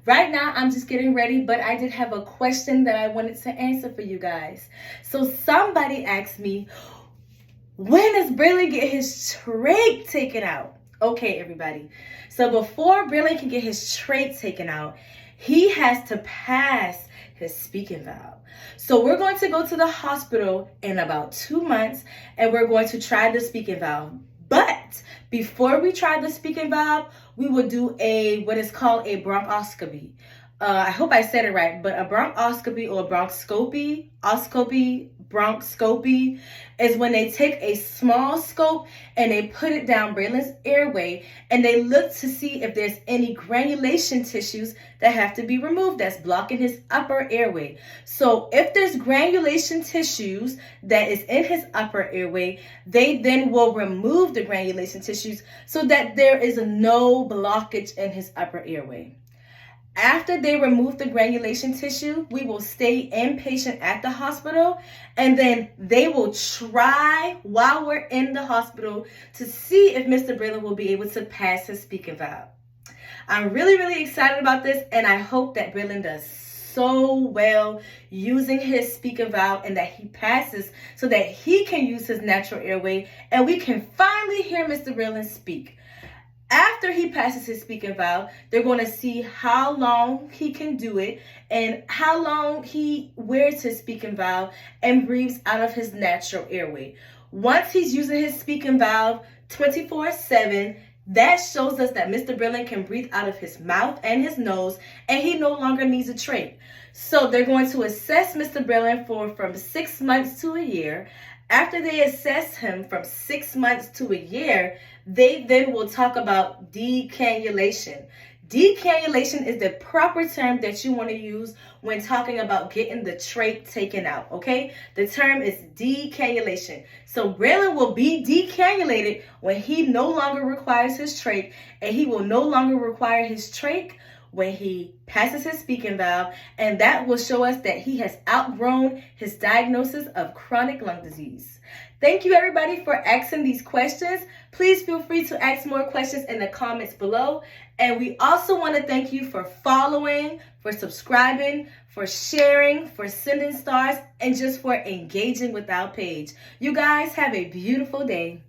Right now, I'm just getting ready, but I did have a question that I wanted to answer for you guys. So somebody asked me, when does Braylon get his trach taken out? Okay, everybody. So before Braylon can get his trach taken out, he has to pass his speaking valve. So we're going to go to the hospital in about 2 months, and we're going to try the speaking valve. But before we try the speaking valve, we will do what is called a bronchoscopy. I hope I said it right, but a bronchoscopy or bronchoscopy is when they take a small scope and they put it down Braylon's airway and they look to see if there's any granulation tissues that have to be removed that's blocking his upper airway. So if there's granulation tissues that is in his upper airway, they then will remove the granulation tissues so that there is no blockage in his upper airway. After they remove the granulation tissue, we will stay inpatient at the hospital, and then they will try while we're in the hospital to see if Mr. Braylon will be able to pass his speaking valve. I'm really, really excited about this, and I hope that Braylon does so well using his speaking valve and that he passes so that he can use his natural airway and we can finally hear Mr. Braylon speak. After he passes his speaking valve, they're going to see how long he can do it and how long he wears his speaking valve and breathes out of his natural airway. Once he's using his speaking valve 24/7, that shows us that Mr. Braylon can breathe out of his mouth and his nose, and he no longer needs a trach. So they're going to assess Mr. Braylon from 6 months to a year. After they assess him from 6 months to a year, they then will talk about decannulation. Decannulation is the proper term that you want to use when talking about getting the trach taken out, okay? The term is decannulation. So Braylon will be decannulated when he no longer requires his trach, and he will no longer require his trach when he passes his speaking valve, and that will show us that he has outgrown his diagnosis of chronic lung disease. Thank you, everybody, for asking these questions. Please feel free to ask more questions in the comments below. And we also want to thank you for following, for subscribing, for sharing, for sending stars, and just for engaging with our page. You guys have a beautiful day.